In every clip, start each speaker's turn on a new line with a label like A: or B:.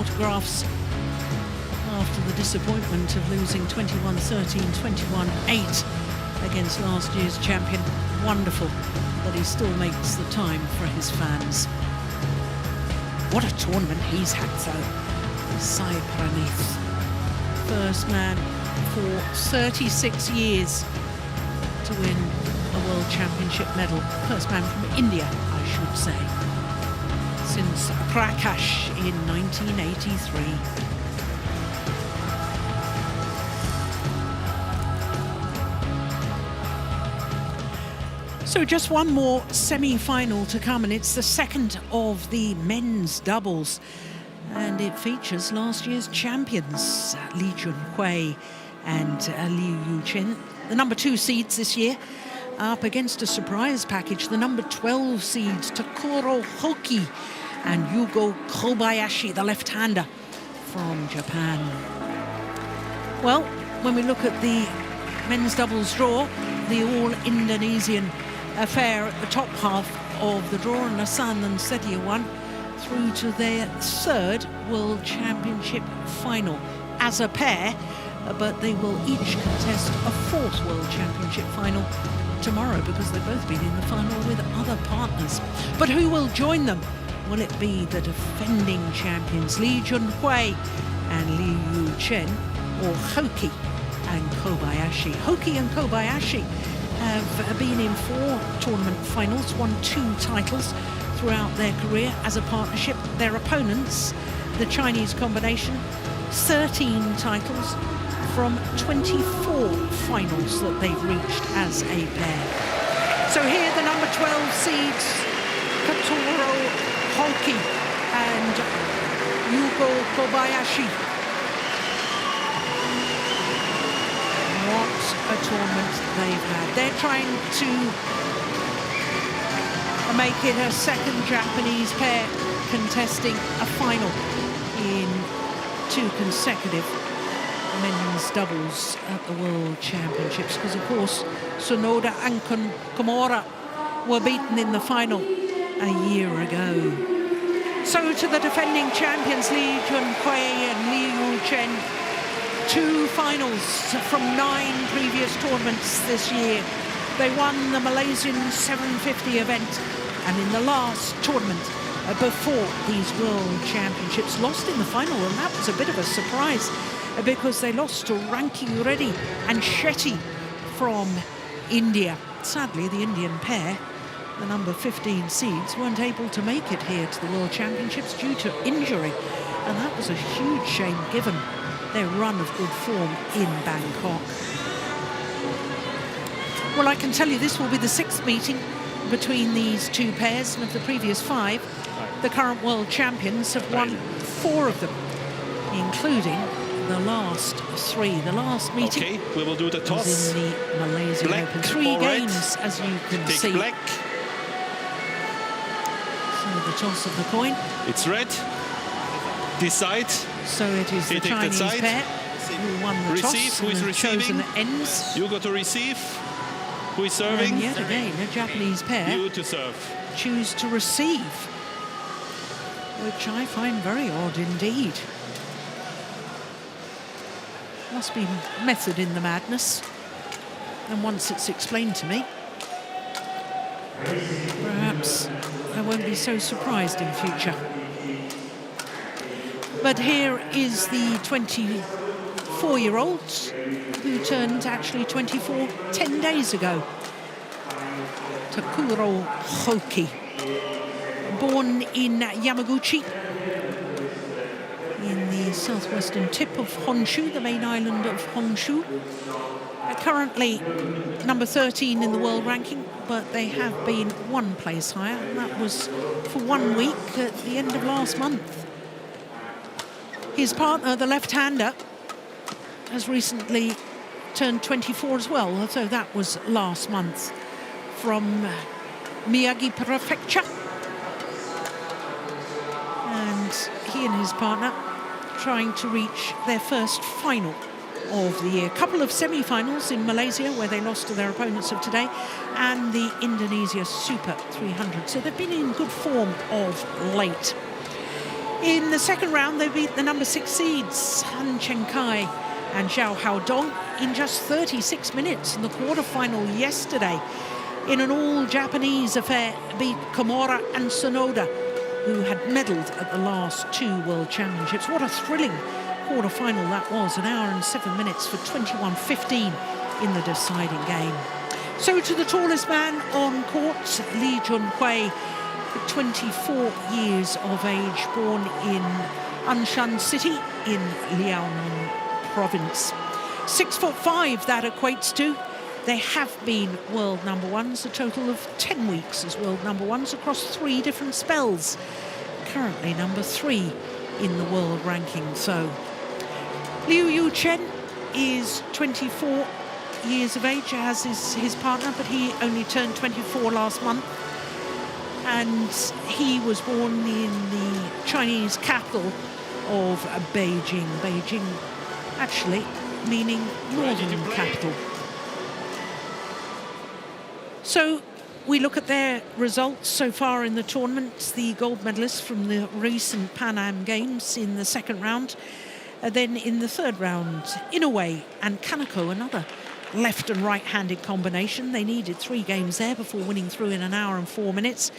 A: autographs after the disappointment of losing 21-13, 21-8 against last year's champion. Wonderful that he still makes the time for his fans. What a tournament he's had though. Sai Pranith, first man for 36 years to win a World Championship medal. First man from India, I should say, since Prakash in 1983. So just one more semi-final to come, and it's the second of the men's doubles. And it features last year's champions, Li Junhui and Liu Chen, the number 2 seeds this year, up against a surprise package, the number 12 seeds, Takuro Hoki and Yugo Kobayashi, the left-hander from Japan. Well, when we look at the men's doubles draw, the all-Indonesian affair at the top half of the draw, and Nasan and Setiawan through to their 3rd World Championship final as a pair, but they will each contest a 4th World Championship final tomorrow because they've both been in the final with other partners. But who will join them? Will it be the defending champions Li Junhui and Liu Chen, or HOKI and Kobayashi? HOKI and Kobayashi have been in 4 tournament finals, won 2 titles throughout their career as a partnership. Their opponents, the Chinese combination, 13 titles from 24 finals that they've reached as a pair. So here the number 12 seeds, Takuro Hoki and Yugo Kobayashi. What a tournament they've had. They're trying to make it a 2nd Japanese pair contesting a final in 2 consecutive men's doubles at the World Championships, because of course Sonoda and Komura were beaten in the final a year ago. So to the defending champions Li Junhui and Liu Chen, 2 finals from 9 previous tournaments this year. They won the Malaysian 750 event, and in the last tournament before these World Championships, lost in the final, and that was a bit of a surprise because they lost to Ranki Reddy and Shetty from India. Sadly, the Indian pair, the number 15 seeds, weren't able to make it here to the World Championships due to injury, and that was a huge shame given their run of good form in Bangkok. Well, I can tell you this will be the 6th meeting between these 2 pairs, and of the previous 5, the current world champions have won 4 of them, including the last 3. The last meeting,
B: okay, we will do the toss.
A: Was in the Malaysian
B: Black
A: Open. 3 games, as you can
B: Take
A: see.
B: black.
A: So the toss of the coin.
B: It's red. Decide.
A: So it is the Chinese pair who won the
B: Receive.
A: toss.
B: Who is receiving?
A: Chosen ends.
B: You got to receive. Who is serving?
A: And yet again, a Japanese pair
B: You to serve.
A: choose to receive, which I find very odd indeed. Must be method in the madness, and once it's explained to me, perhaps I won't be so surprised in future. But here is the 24-year-old who turned actually 24 10 days ago. Takuro Hoki, born in Yamaguchi, in the southwestern tip of Honshu, the main island of Honshu. Currently number 13 in the world ranking, but they have been 1 place higher, and that was for 1 week at the end of last month. His partner, the left-hander, has recently turned 24 as well, so that was last month, from Miyagi Prefecture. And he and his partner trying to reach their first final of the year. A couple of semi-finals in Malaysia where they lost to their opponents of today, and the Indonesia Super 300. So they've been in good form of late. In the second round, they beat the number 6 seeds, Han Chengkai and Zhao Haodong, in just 36 minutes in the quarterfinal yesterday. In an all-Japanese affair, beat Komura and Sonoda, who had medalled at the last 2 World Championships. What a thrilling quarterfinal that was, 1 hour and 7 minutes for 21:15 in the deciding game. So to the tallest man on court, Li Junhui, 24 years of age, born in Anshan City in Liaoning province. 6'5" that equates to. They have been world number ones, a total of 10 weeks as world number ones across 3 different spells. Currently number 3 in the world ranking. So Liu Chen is 24 years of age, as is his partner, but he only turned 24 last month. And he was born in the Chinese capital of Beijing. Beijing actually meaning northern capital. So we look at their results so far in the tournament. The gold medalists from the recent Pan Am Games in the second round. Then in the third round, Inoue and Kaneko, another left and right-handed combination. They needed 3 games there before winning through in 1 hour and 4 minutes.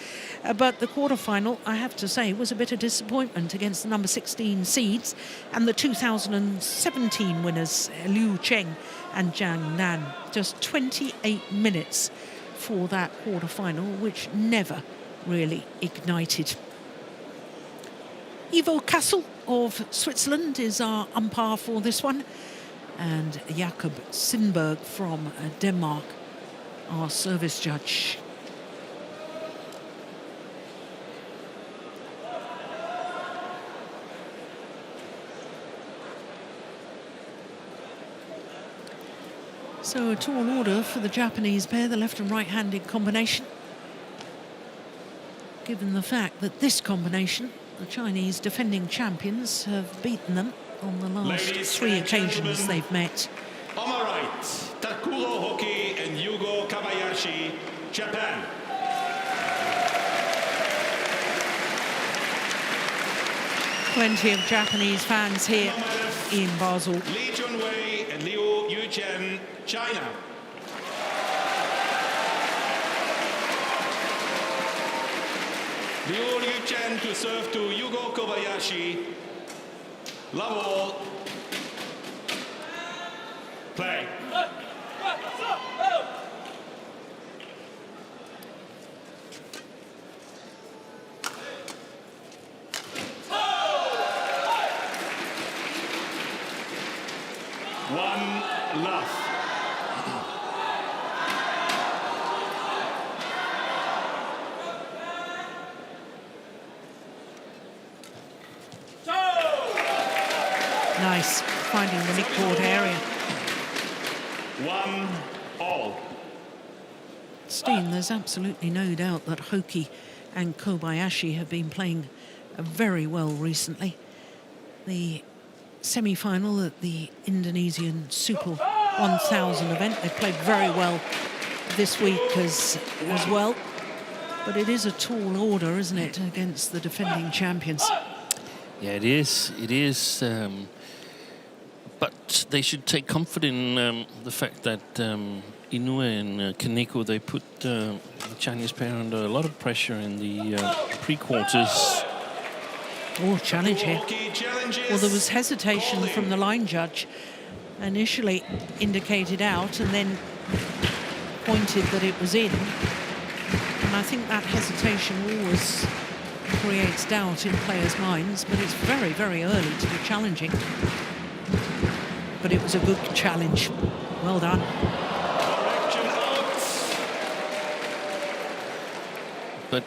A: But the quarterfinal, I have to say, was a bit of disappointment against the number 16 seeds and the 2017 winners, Liu Cheng and Zhang Nan. Just 28 minutes for that quarterfinal, which never really ignited. Ivo Kassel of Switzerland is our umpire for this one, and Jakob Sindberg from Denmark, our service judge. So a tall order for the Japanese pair, the left and right-handed combination. Given the fact that this combination, the Chinese defending champions, have beaten them on the last 3 occasions they've met.
B: On my right, Takuro Hoki and Yugo Kobayashi, Japan.
A: Plenty of Japanese fans here in Basel.
B: Li Junhui and Liu Chen, China. Liu Chen to serve to Yugo Kobayashi. Love all. Play. One love.
A: Nice, finding the midcourt area.
B: 1-all.
A: Steen, there's absolutely no doubt that HOKI and Kobayashi have been playing very well recently. The semi-final at the Indonesian Super 1000 event, they played very well this week as well. But it is a tall order, isn't it, against the defending champions?
C: Yeah, it is. It is. But they should take comfort in the fact that Inoue and Kaneko, they put the Chinese pair under a lot of pressure in the pre-quarters.
A: Oh, challenge here. Well, there was hesitation from the line judge. Initially indicated out and then pointed that it was in. And I think that hesitation always creates doubt in players' minds, but it's very, very early to be challenging. But it was a good challenge. Well done.
C: But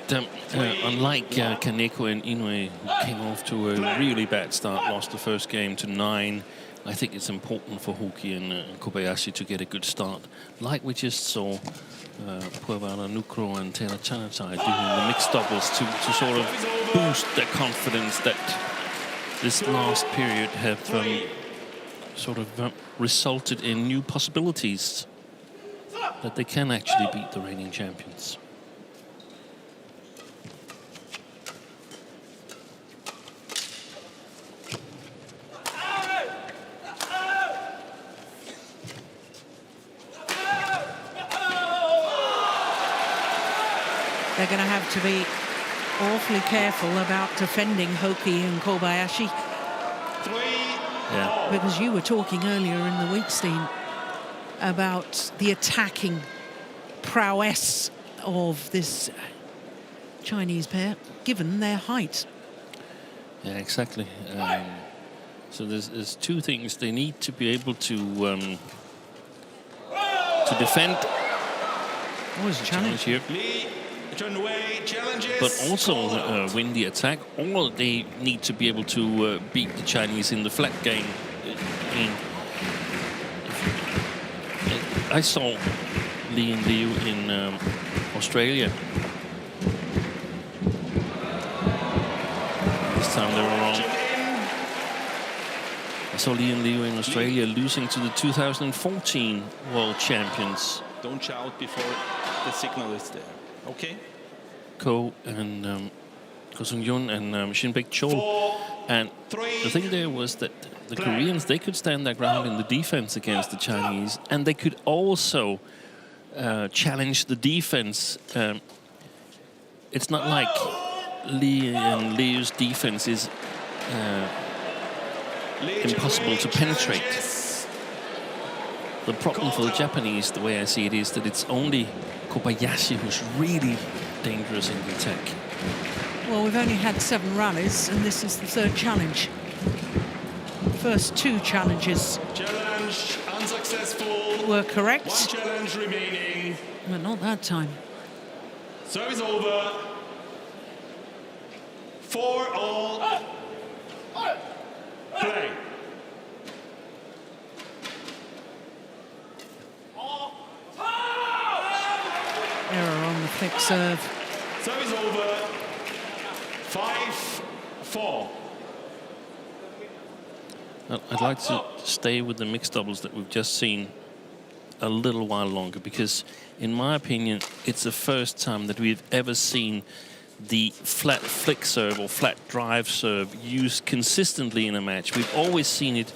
C: unlike Kaneko and Inoue, who came off to a really bad start, lost the first game to 9, I think it's important for HOKI and Kobayashi to get a good start. Like we just saw Puavala Nukro and Taylor Chanatai doing the mixed doubles to sort of boost their confidence that this last period have sort of resulted in new possibilities that they can actually beat the reigning champions.
A: they're going to have to be awfully careful about defending HOKI and Kobayashi.
C: Yeah.
A: Because you were talking earlier in the week, Steen, about the attacking prowess of this Chinese pair, given their height.
C: Yeah, exactly. So there's two things. They need to be able to defend.
A: Always a challenge
C: here. But also win the attack, or they need to be able to beat the Chinese in the flat game. I mean, I saw LIU in Australia. This time they were wrong. I saw LIU in Australia losing to the 2014 World Champions.
B: Don't shout before the signal is there. Okay.
C: Ko and Ko Sung-yun and Shin-Baek Chol. And the thing there was that the Koreans, they could stand their ground in the defense against the Chinese, and they could also challenge the defense. It's not like LIU's defense is impossible to penetrate. The problem for the Japanese, the way I see it, is that it's only Kobayashi who's really dangerous in the attack.
A: Well, we've only had 7 rallies, and this is the 3rd challenge. First 2 challenges
B: Unsuccessful.
A: were correct.
B: 1 challenge remaining.
A: But not that time.
B: Service over. 4-all. Play.
A: Error on the flick serve.
B: Service over. 5-4.
C: I'd like to stay with the mixed doubles that we've just seen a little while longer, because in my opinion it's the first time that we've ever seen the flat flick serve or flat drive serve used consistently in a match. We've always seen it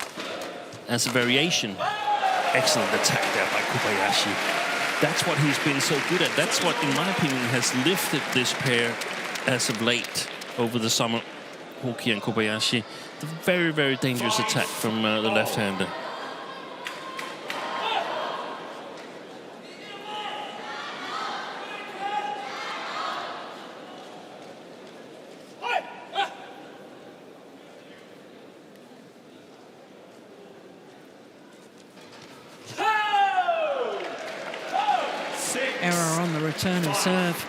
C: as a variation. Excellent attack there by Kobayashi. That's what he's been so good at. That's what, in my opinion, has lifted this pair as of late over the summer, HOKI and Kobayashi. The very, very dangerous attack from the left-hander.
A: Error on the return of serve.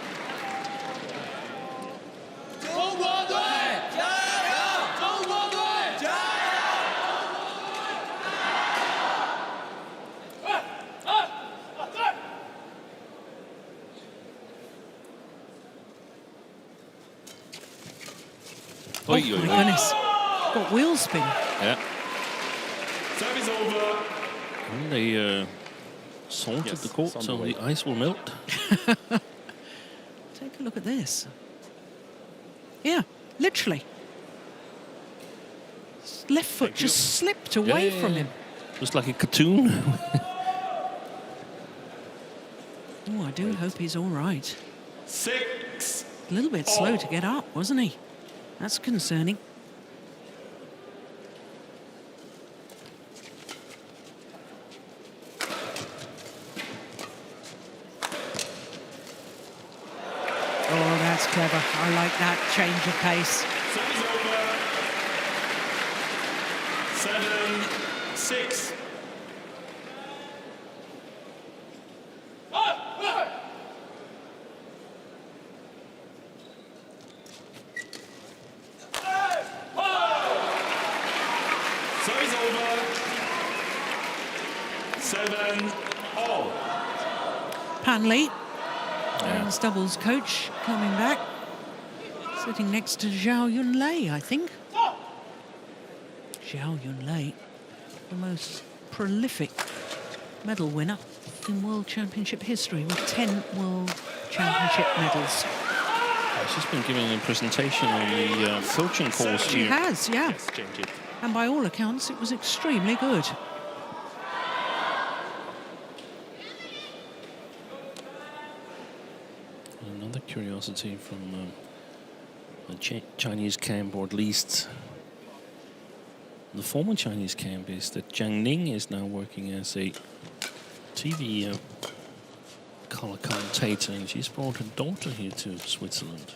A: Oh my goodness. Got wheel spin.
C: Yeah.
B: Service over.
C: And they salted the court, so the ice will melt.
A: Take a look at this. Yeah, literally. Left foot just slipped away from him.
C: Just like a cartoon.
A: Oh, I do hope he's all right.
B: 6.
A: A little bit slow to get up, wasn't he? That's concerning. Oh, that's clever. I like that change of pace.
B: Service over. 7-6. Service over. 7-all.
A: Pan Lee, men's doubles coach, coming back. Sitting next to Zhao Yunlei, I think. Zhao Yunlei, the most prolific medal winner in World Championship history, with 10 World Championship medals.
C: She's been giving a presentation on the coaching course
A: She
C: here.
A: has, yeah.
B: Yes, change it.
A: And by all accounts, it was extremely good.
C: And Another curiosity from the Chinese camp, or at least the former Chinese camp, is that Jiang Ning is now working as a TV color commentator, and she's brought her daughter here to Switzerland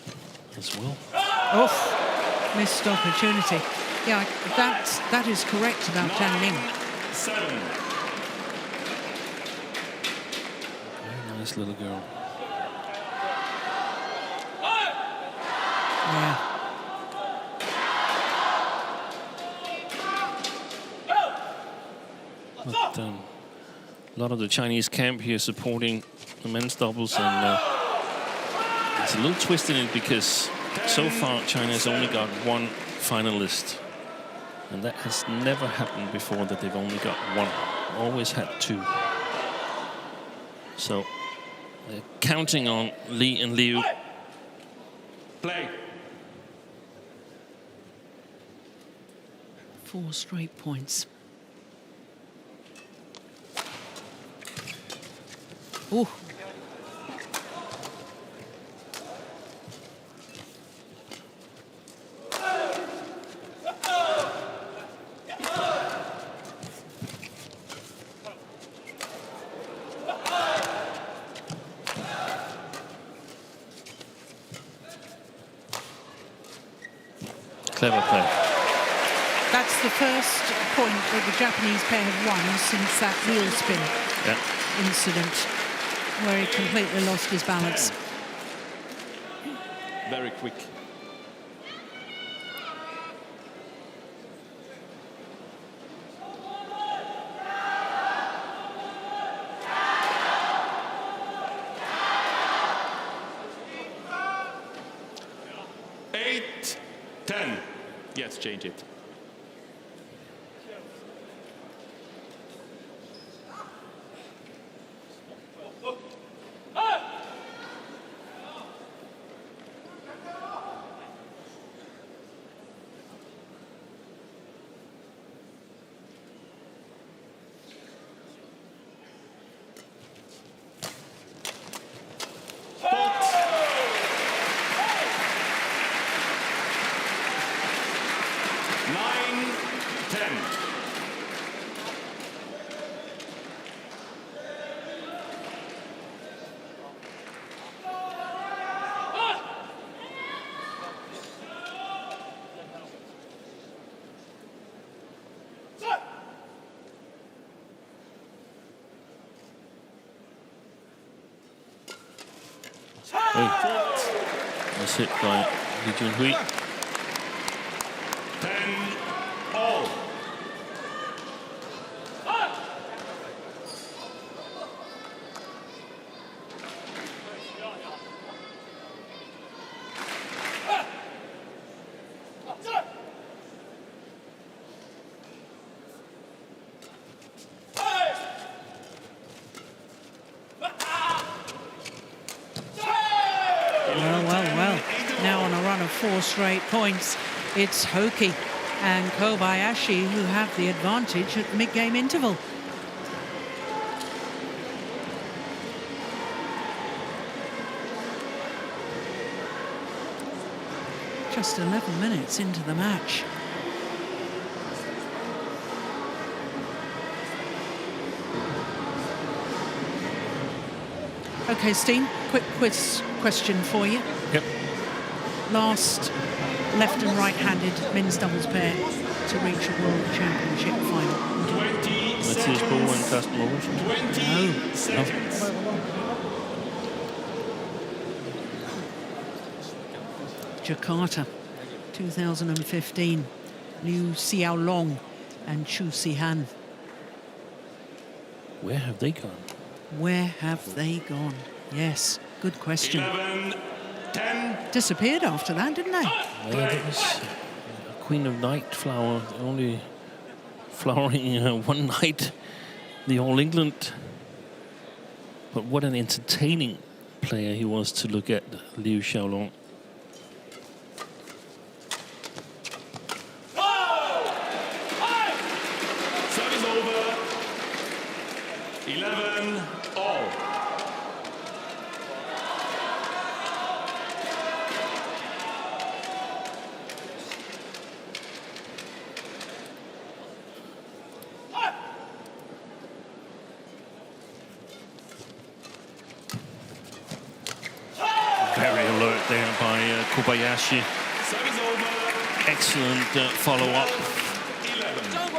C: as well.
A: Oh, missed opportunity. Yeah, that is correct about Jiang Ning.
B: 7.
C: Very nice little girl.
A: Yeah.
C: But a lot of the Chinese camp here supporting the men's doubles, and it's a little twist in it because so far China has only got one finalist, and that has never happened before, that they've only got one. Always had 2. So they're counting on Li and Liu.
B: Play.
A: 4 straight points. Ooh.
C: Clever play.
A: That's the first point that the Japanese pair have won since that wheel spin incident, where he completely lost his balance.
B: Very quick. Eight, 10. Yes, change it.
C: Nice hit by Li Junhui.
B: 10-all.
A: Well. Now on a run of 4 straight points, it's HOKI and Kobayashi who have the advantage at the mid-game interval. Just 11 minutes into the match. Okay, Steen, quick quiz question for you.
C: Yep.
A: Last left and right-handed men's doubles pair to reach a World Championship final.
B: 20
C: Matthias Bo and Carsten Mogensen.
B: 20 seconds.
A: Jakarta, 2015. Liu Xiaolong and Chu Sihan.
C: Where have they gone?
A: Where have they gone? Yes, good question.
B: 11, 10.
A: Disappeared after that, didn't they?
C: Well, that was Queen of Night flower, only flowering one night, the All England. But what an entertaining player he was to look at, Liu Xiaolong.
B: Service over. 11 all.
C: Kobayashi.
B: Service over.
C: Excellent follow-up
B: 11.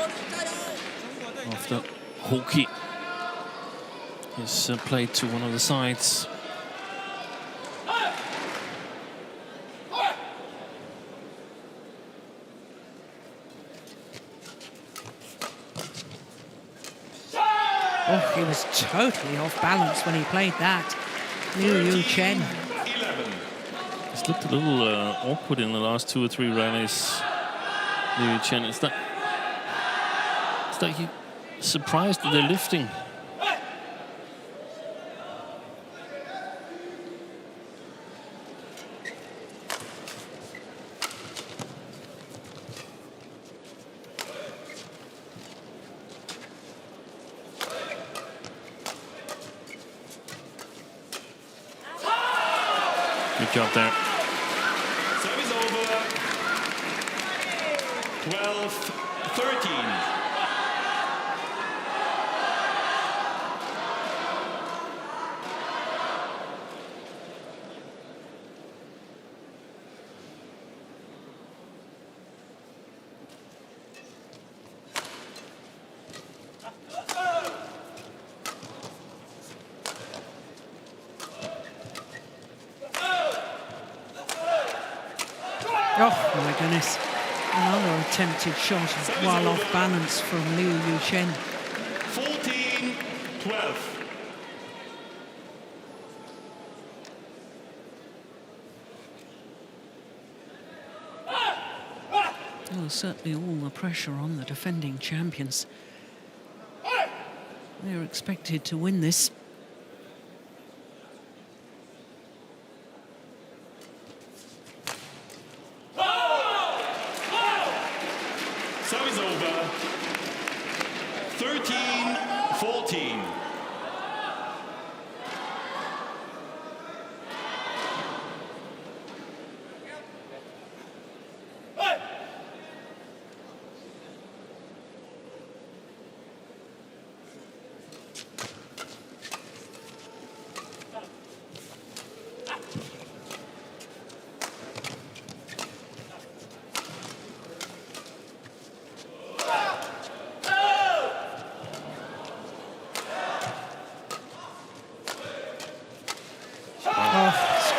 C: after HOKI is played to one of the sides.
A: Oh, he was totally off balance when he played that. Liu Chen.
B: 11.
C: It's looked a little awkward in the last 2 or 3 rallies. Liu Chen, it's like you're surprised that they're lifting. Good job there.
B: Service over. 12-13.
A: Oh my goodness. Another attempted shot while off balance from Liu Chen.
B: 14-12.
A: Well, certainly all the pressure on the defending champions. They're expected to win this.
B: Service over. 13-14.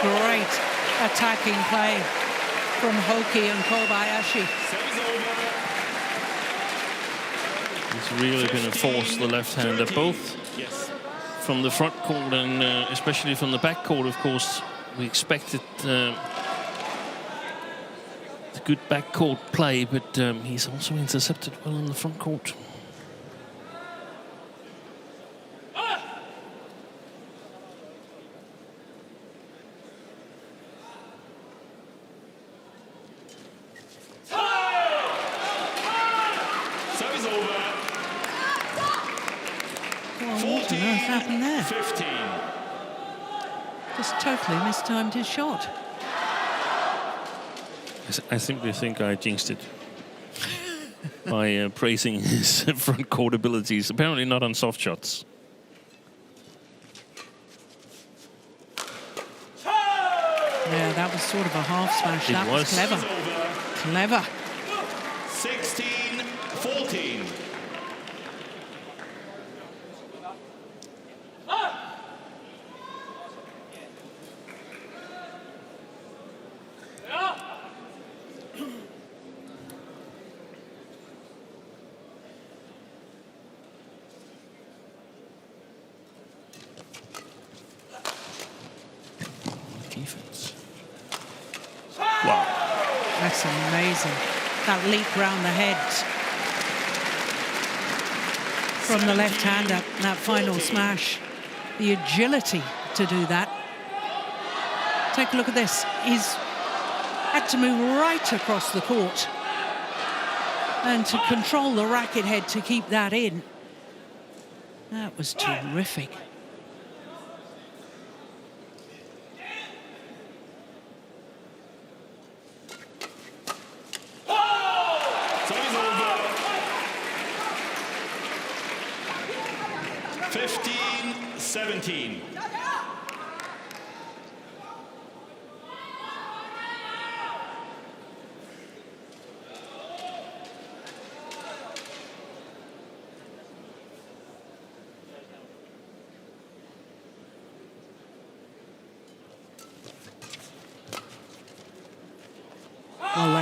A: Great attacking play from HOKI and Kobayashi.
B: Service over.
C: He's really going to force the left-hander both
B: Yes.
C: from the front court and especially from the back court. Of course, we expected the good back court play, but he's also intercepted well on the front court.
B: Service over.
A: Well, what on earth happened there?
B: 15.
A: Just totally mistimed his shot.
C: I simply think I jinxed it by praising his front court abilities. Apparently not on soft shots.
A: Yeah, that was sort of a half smash. That was clever. Clever.
B: 16-14.
C: Defense. Wow.
A: That's amazing. That leap round the head from the left-hander, that final smash. The agility to do that. Take a look at this. He's had to move right across the court and to control the racket head to keep that in. That was terrific.
B: Service over. 15-17.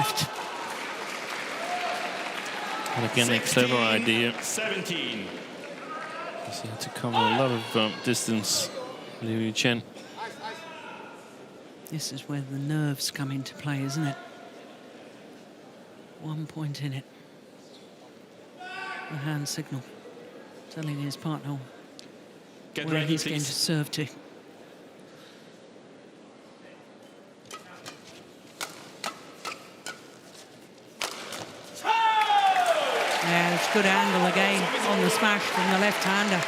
A: left.
C: And again, a clever idea.
B: 17.
C: He had to cover a lot of distance, Liu Chen.
A: This is where the nerves come into play, isn't it? 1 point in it. The hand signal telling his partner
B: Get
A: where
B: ready,
A: he's going to
B: please.
A: serve to. Yeah, it's good angle again on the smash from the left-hander.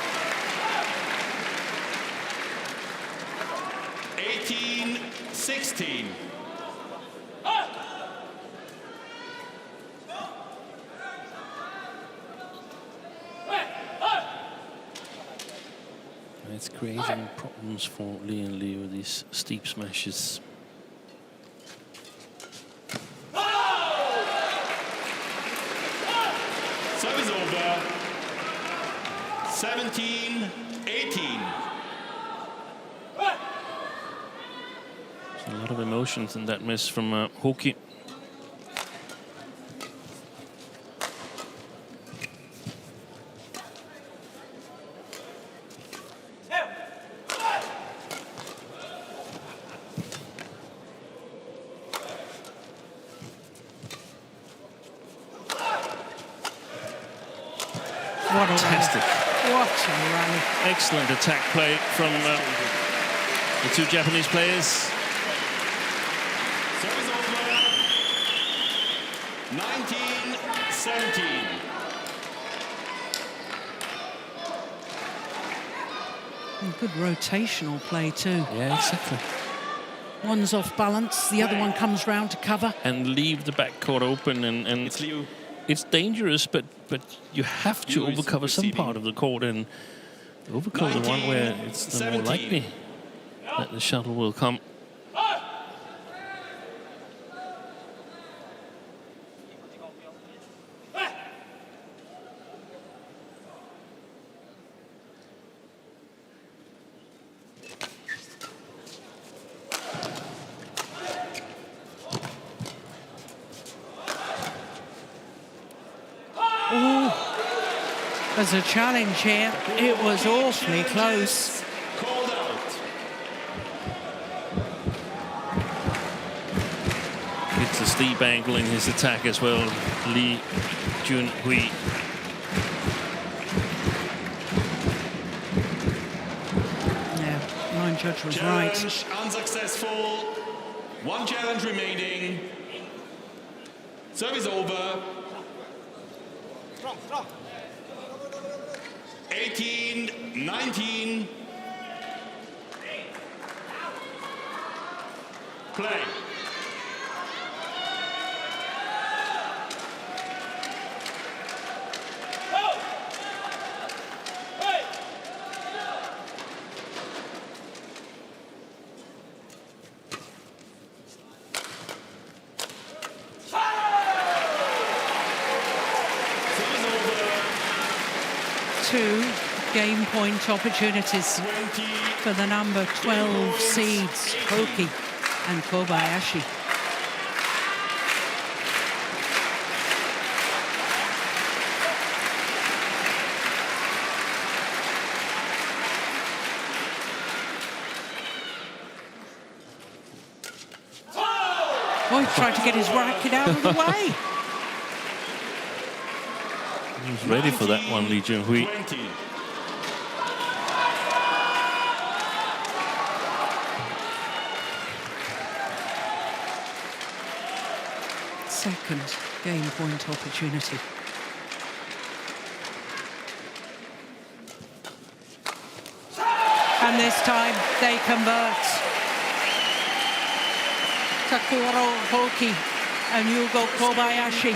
B: 18-16.
C: It's creating problems for Li and Liu, these steep smashes.
B: Service over. 17-18.
C: A lot of emotions in that miss from HOKI.
A: What a
C: Fantastic.
A: rally. What a rally.
C: Excellent attack play from the two Japanese players.
B: Service over. 19-17.
A: Good rotational play too.
C: Yeah, exactly.
A: One's off balance, the other one comes round to cover.
C: And leave the backcourt open, and
B: It's Liu.
C: it's dangerous, but you have to
B: Liu is
C: overcover some
B: receiving.
C: part of the court and overcover the one where it's the more
B: 19-17.
C: likely that the shuttle will come.
A: There's a challenge here. It was awfully close.
B: Called out.
C: It's a steep angle in his attack as well, Lee Junhui.
A: Yeah, line judge was right.
B: Challenge unsuccessful. One challenge remaining. Service over. 18-19. Play.
A: Two game point opportunities for the number 12 seeds, HOKI and Kobayashi. Oh, he tried to get his racket out of the way.
C: He was ready for that one, Lee Junhui.
B: 20.
A: Second game point opportunity. And this time they convert. Takuro Hoki and Yugo Kobayashi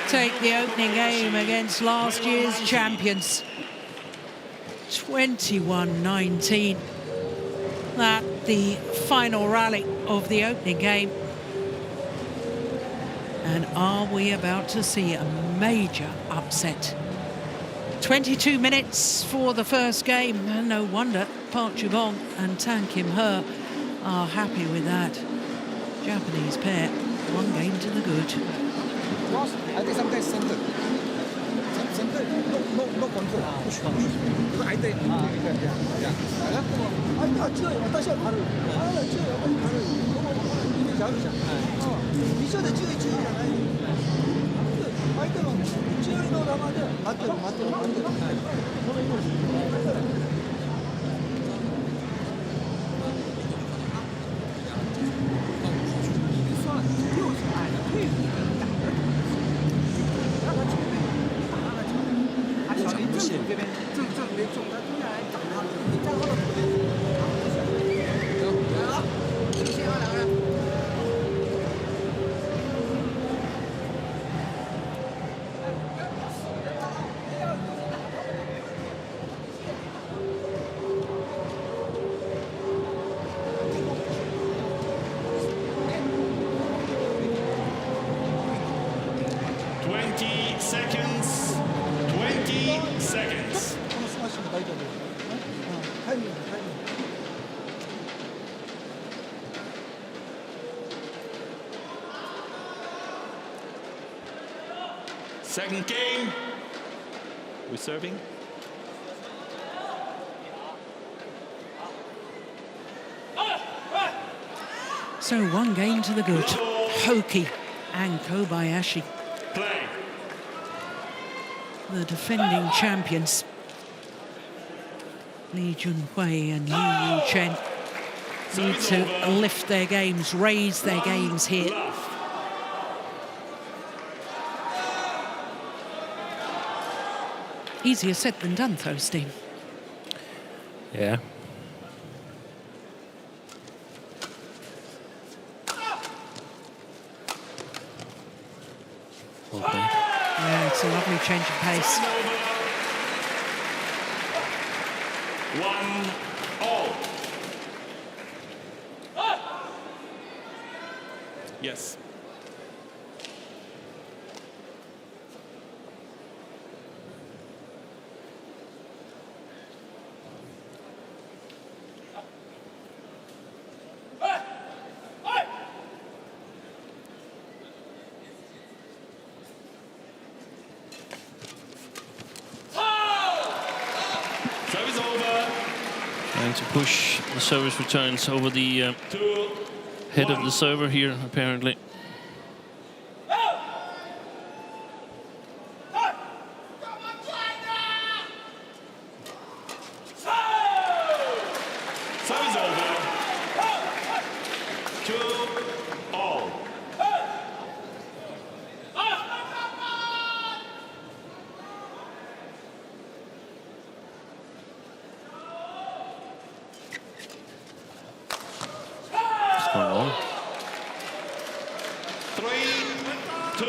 A: take the opening game against last year's champions. 21-19. That the final rally of the opening game. And are we about to see a major upset? 22 minutes for the first game. And no wonder Park Jubong and Tan Kim He are happy with that. Japanese pair One game to the good.
D: I think sometimes center. Center, no control. Push. I think. Yeah. 찌어요. 다시 발을. 찌어요. 발을. 이미 잡으잖아. 미쳐도 찌어잖아요. 아이들은 찌어이 나가면 맞대로.
B: 20 seconds. 20 seconds. Second game. We're serving.
A: So one game to the good. HOKI and Kobayashi,
B: Play.
A: the defending champions. Lee Junhui and Liu Chen need to lift their games, raise their games here. Easier said than done, though, Steve.
C: Yeah. Okay.
A: Yeah, it's a lovely change of pace.
B: 1-all. Yes. Service over.
C: Trying to push the service returns over the head of the server here, apparently.
B: Service over. 2-all.
C: It's gone wrong.
B: 3-2.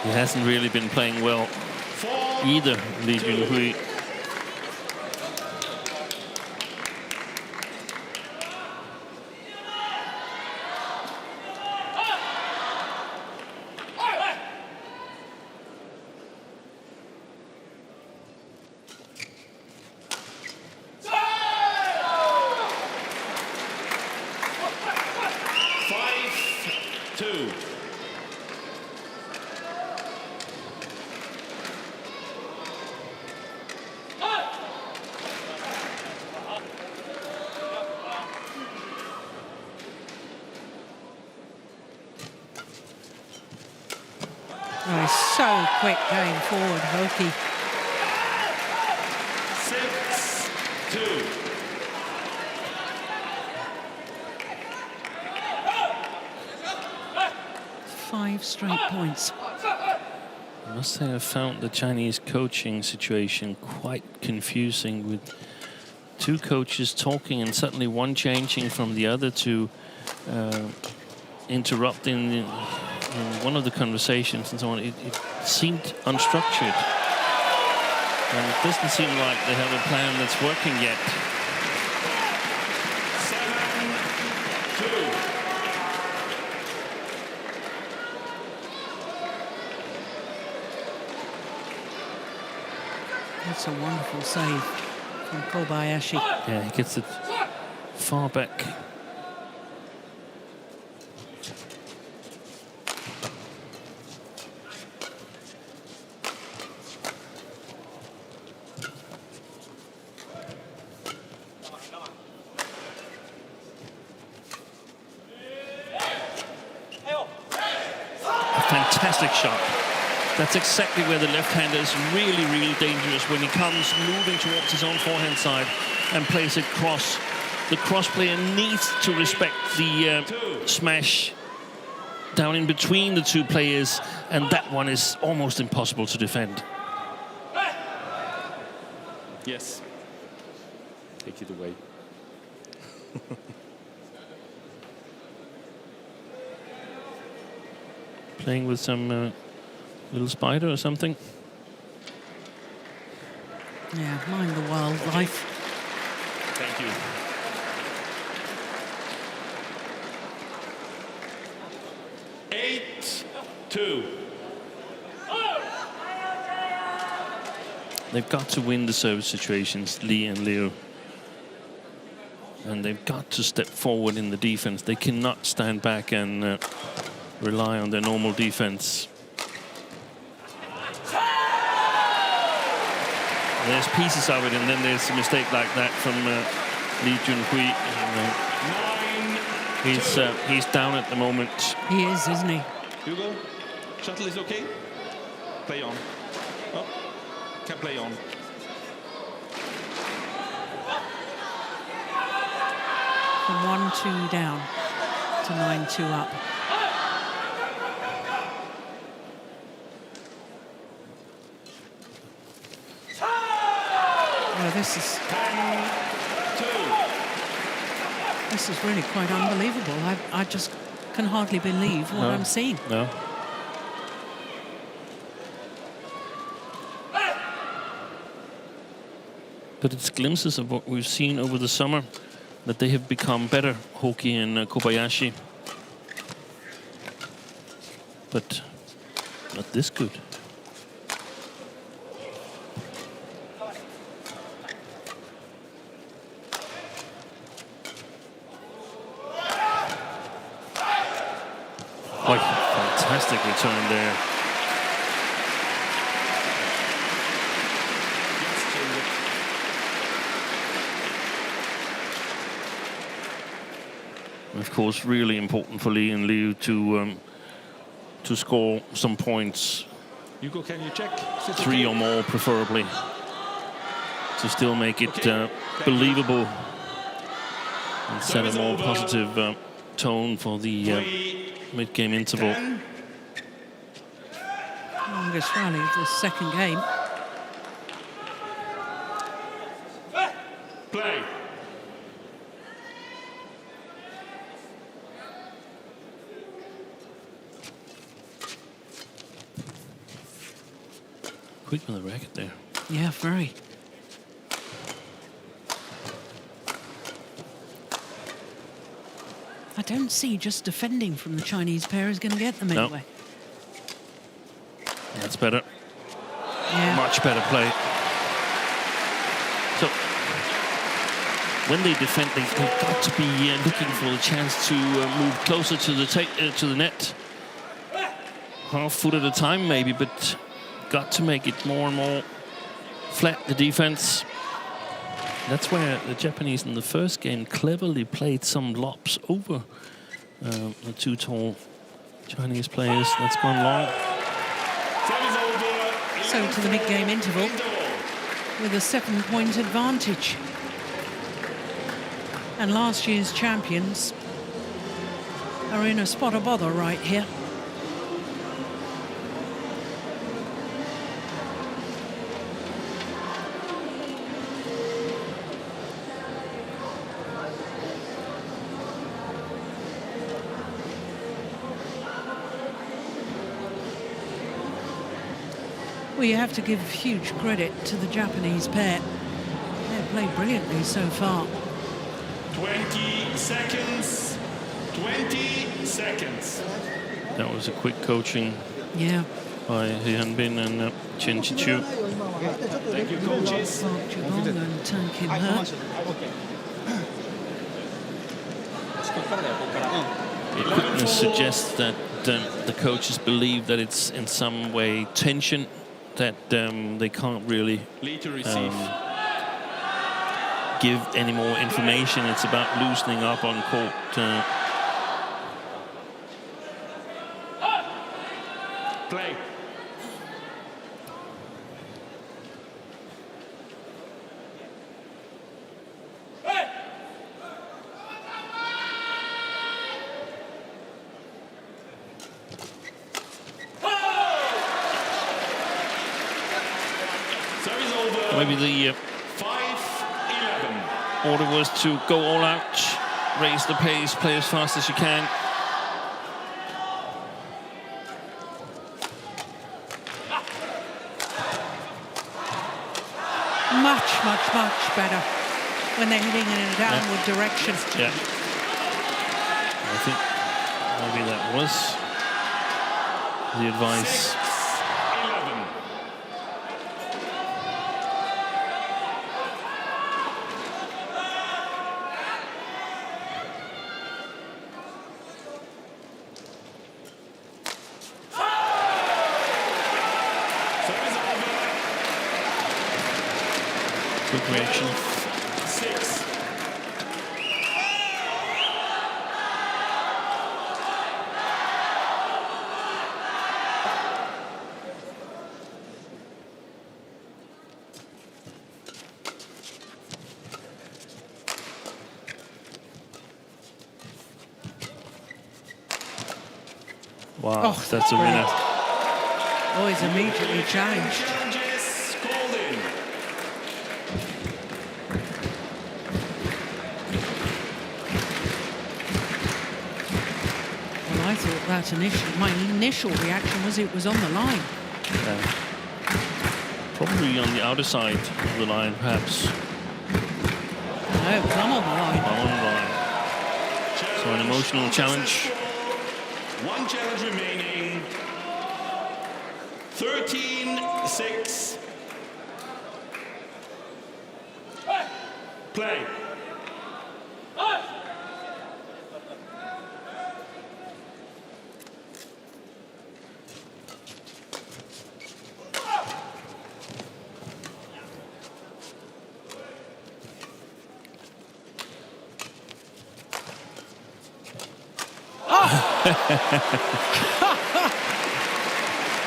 C: He hasn't really been playing well either, Lee Junhui.
A: Oh, so quick going forward, HOKI.
B: 6-2.
A: Five straight points.
C: I must say I found the Chinese coaching situation quite confusing, with two coaches talking and suddenly one changing from the other to interrupting in one of the conversations and so on. It seemed unstructured, and it doesn't seem like they have a plan that's working yet.
A: That's a wonderful save from Kobayashi.
C: Yeah, he gets it far back. Fantastic shot. That's exactly where the left-hander is really, really dangerous, when he comes moving towards his own forehand side and plays it cross. The cross player needs to respect the smash down in between the two players, and that one is almost impossible to defend.
B: Yes. Take it away.
C: Playing with some little spider or something.
A: Yeah, mind the wildlife.
B: Thank you. Eight-two.
C: They've got to win the service situations, Lee and LIU. And they've got to step forward in the defense. They cannot stand back and rely on their normal defense. There's pieces of it, and then there's a mistake like that from Lee Junhui. He's down at the moment.
A: He is, isn't he?
B: Hugo, shuttle is okay. Play on. Oh, can play on.
A: From 1-2 down to 9-2 up. Oh, this is really quite unbelievable. I just can hardly believe what I'm seeing.
C: No. But it's glimpses of what we've seen over the summer, that they have become better, HOKI and Kobayashi. But not this good. Boy, fantastic return there. Of course, really important for Lee and LIU to score some points.
B: Hugo, can you check?
C: 3 or more, preferably, to still make it believable and set a more positive tone for the mid-game interval.
A: Longest rally of the second game.
B: Play.
C: Quick with the racket there.
A: Yeah, very. I don't see just defending from the Chinese pair is going to get them
C: No.
A: anyway.
C: That's better.
A: Yeah.
C: Much better play. So when they defend, they've got to be looking for a chance to move closer to the net. Half foot at a time, maybe, but got to make it more and more flat, the defense. That's where the Japanese in the first game cleverly played some lobs over the two tall Chinese players. That's gone long.
A: So to the mid-game interval with a 7-point advantage. And last year's champions are in a spot of bother right here. Well, you have to give huge credit to the Japanese pair. They've played brilliantly so far.
B: 20 seconds. 20 seconds.
C: That was a quick coaching
A: Yeah.
C: by Hyun Bin and Chen Chichu.
B: Thank you, coaches.
A: Park Jubong and Tan Kim Her.
C: It could suggest that the coaches believe that it's in some way tension, that they can't really
B: Lead to receive.
C: give any more information. It's about loosening up on court.
B: Play. Service over.
C: Maybe the
B: 5-11.
C: order was to go all out, raise the pace, play as fast as you can.
A: Much better when they're heading in a downward direction.
C: Yeah. I think maybe that was the advice.
B: 6-11. Service over.
C: Good reaction.
B: 6.
C: Wow,
A: Oh,
C: that's a winner.
A: Oh, he's immediately challenged.
B: Challenges called in.
A: Well, I thought that my initial reaction was it was on the line.
C: Probably on the outer side of the line, perhaps.
A: No, it was on the line.
C: On the line. So an emotional challenge.
B: One challenge remaining. 13-6. Play.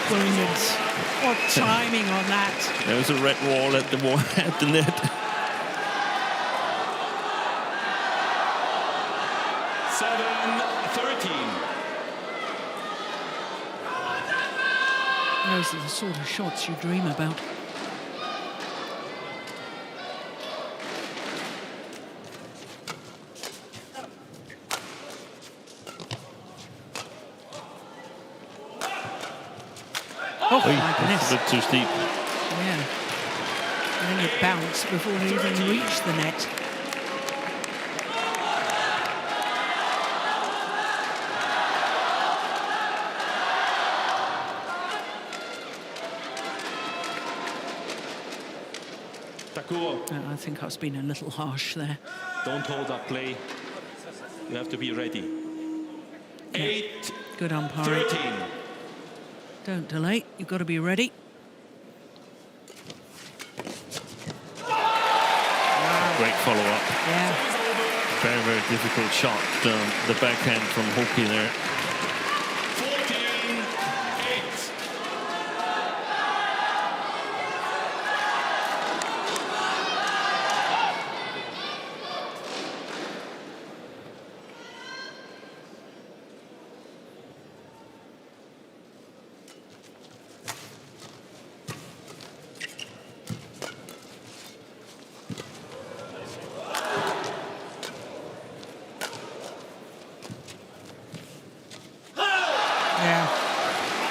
A: Brilliant. What timing on that.
C: There was a red wall at the net.
B: 7-13.
A: Those are the sort of shots you dream about. Oh, my goodness.
C: That's a bit too steep.
A: Yeah. I think it bounced before it even reached the net.
B: Takuro,
A: I think I was being a little harsh there.
B: don't hold up play. You have to be ready. 8-13.
A: Good umpiring. Don't delay. You've got to be ready.
C: Great follow-up.
A: Yeah.
C: Very, very difficult shot. The backhand from HOKI there.
B: 14-8.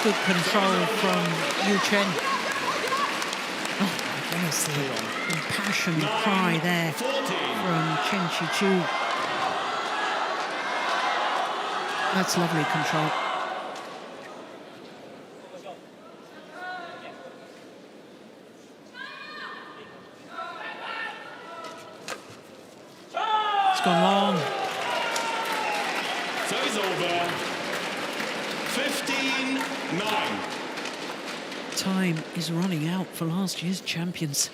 A: Good control from CHN. Oh my goodness, the impassioned cry there from Chen Chi-chu. That's lovely control.
B: 15-9.
A: Time is running out for last year's champions.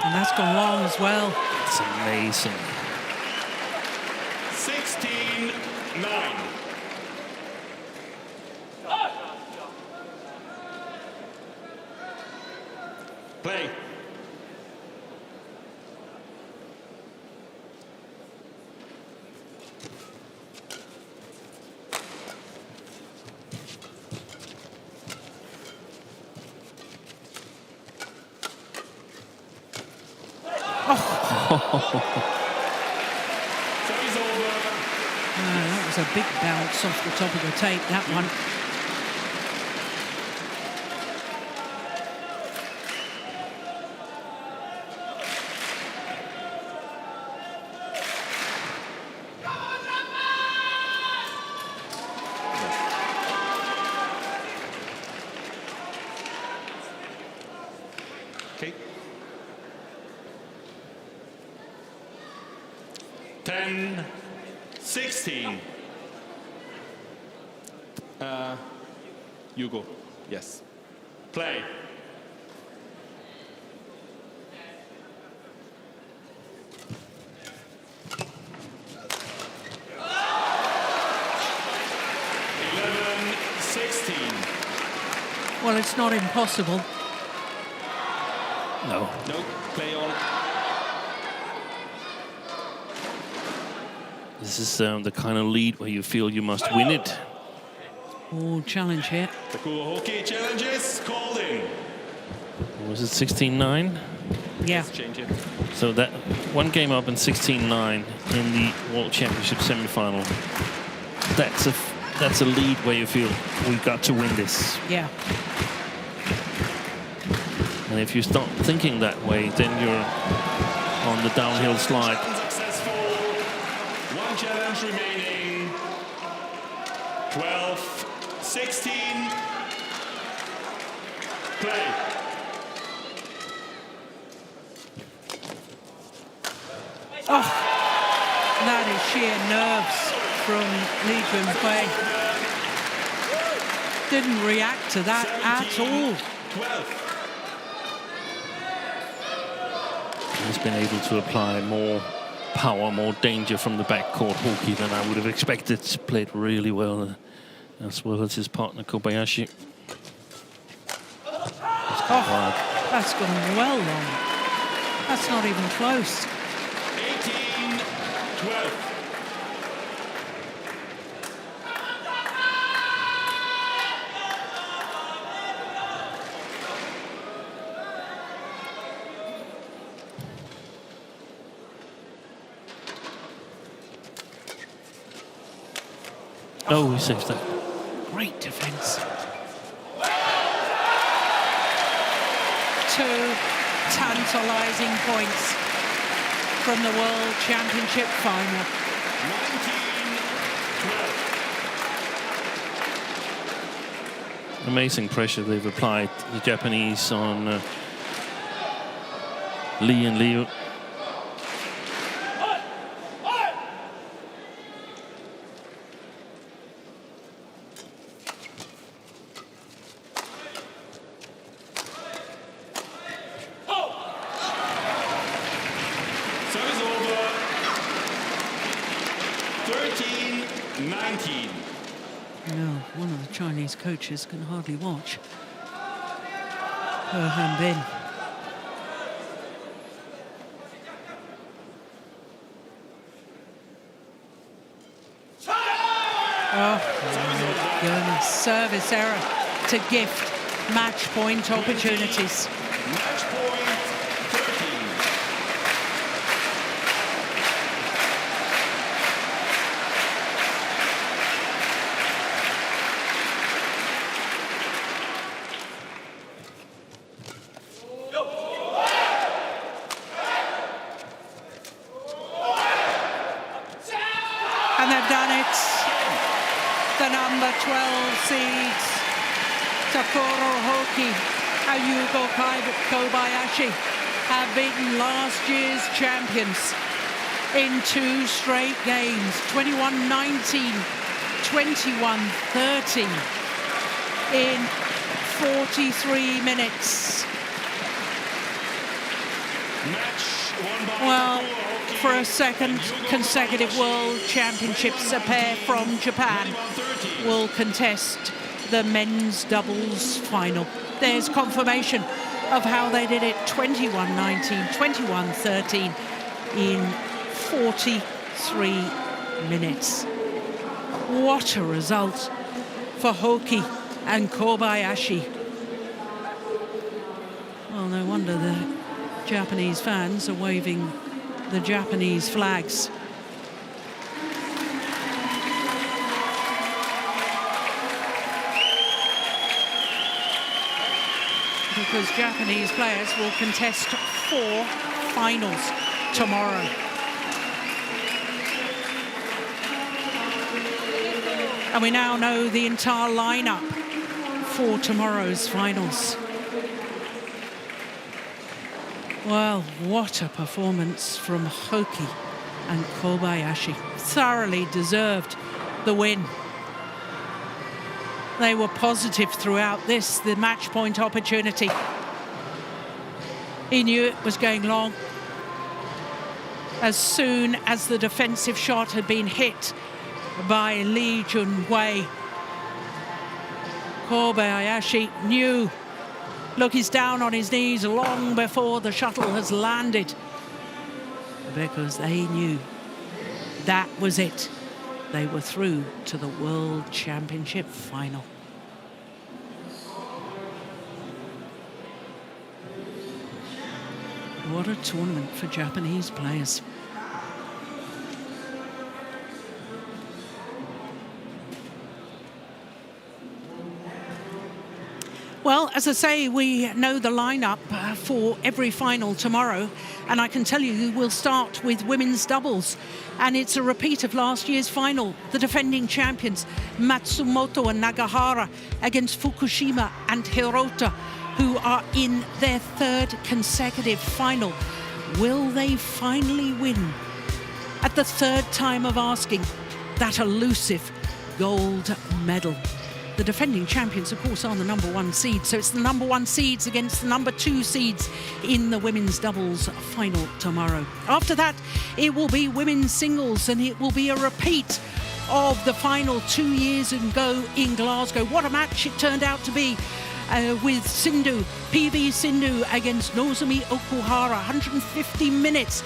A: And that's gone long as well.
C: It's amazing.
B: 16-9. Play. Service over.
A: That was a big bounce off the top of the tape, that one.
B: Okay. 10-16. You go. Yes. Play.
A: Well, it's not impossible.
C: No.
B: No, play on.
C: This is the kind of lead where you feel you must win it.
A: Oh, challenge here.
B: Takuro Hoki challenges called in.
C: Was it 16-9?
A: Yeah.
B: Let's change it.
C: So that one game up in 16-9 in the World Championship semi-final. That's a lead where you feel we've got to win this.
A: Yeah.
C: And if you start thinking that way, then you're on the downhill slide.
B: Unsuccessful. One challenge remaining. 12-16. Play.
A: Oh, that is sheer nerves from Lee Junhui. Didn't react to that at all.
B: 12.
C: He's been able to apply more power, more danger from the backcourt Hoki than I would have expected. Played really well, as well as his partner Kobayashi.
A: Oh, that's gone well long. That's not even close.
B: 18-12.
C: Oh, he saves that.
A: Great defense. Two tantalizing points from the World Championship final.
B: 19-12.
C: Amazing pressure they've applied, the Japanese, on Lee and LIU.
B: Service over. 13-19.
A: No, one of the Chinese coaches can hardly watch. He Hanbin. Oh, my goodness. Service error to gift match point opportunities.
B: Match point 13.
A: And they've done it. The number 12 seeds, Takuro Hoki and Yugo Kobayashi have beaten last year's champions in 2 straight games, 21-19, 21-13 in 43 minutes. Well, for a second consecutive World Championships, a pair from Japan will contest the men's doubles final. There's confirmation of how they did it, 21-19, 21-13 in 43 minutes. What a result for HOKI and Kobayashi. Well, no wonder the Japanese fans are waving the Japanese flags. Because Japanese players will contest 4 finals tomorrow. And we now know the entire lineup for tomorrow's finals. Well, what a performance from HOKI and Kobayashi. Thoroughly deserved the win. They were positive throughout this, the match point opportunity. He knew it was going long. As soon as the defensive shot had been hit by Lee Junhui, Kobayashi knew. Look, he's down on his knees long before the shuttle has landed, because they knew that was it. They were through to the World Championship final. What a tournament for Japanese players. Well, as I say, we know the lineup for every final tomorrow, and I can tell you we'll start with women's doubles, and it's a repeat of last year's final. The defending champions Matsumoto and Nagahara against Fukushima and Hirota, who are in their 3rd consecutive final. Will they finally win at the 3rd time of asking that elusive gold medal? The defending champions, of course, are the #1 seed, so it's the #1 seeds against the #2 seeds in the women's doubles final tomorrow. After that, it will be women's singles, and it will be a repeat of the final 2 years ago in Glasgow. What a match it turned out to be, with PV Sindhu against Nozomi Okuhara, 150 minutes.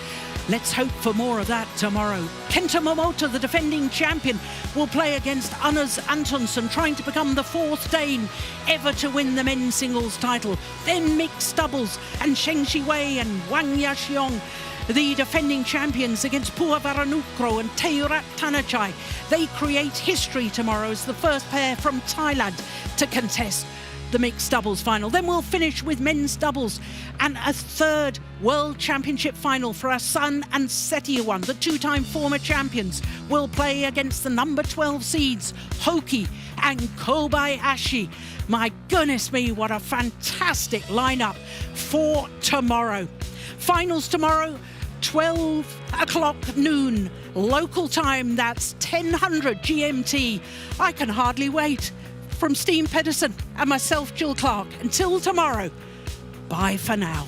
A: Let's hope for more of that tomorrow. Kenta Momota, the defending champion, will play against Anders Antonsson, trying to become the 4th Dane ever to win the men's singles title. Then mixed doubles, and Sheng Shiwei and Wang Yaxiong, the defending champions, against Pua Varanukroh and Teurat Tanachai. They create history tomorrow as the first pair from Thailand to contest the mixed doubles final. Then we'll finish with men's doubles and a 3rd World Championship final for Asan and Setiawan. The 2-time former champions will play against the #12 seeds, HOKI and Kobayashi. My goodness me, what a fantastic lineup for tomorrow. Finals tomorrow, 12 o'clock noon local time. That's 1000 GMT. I can hardly wait. From Steen Pedersen and myself, Jill Clark, until tomorrow, bye for now.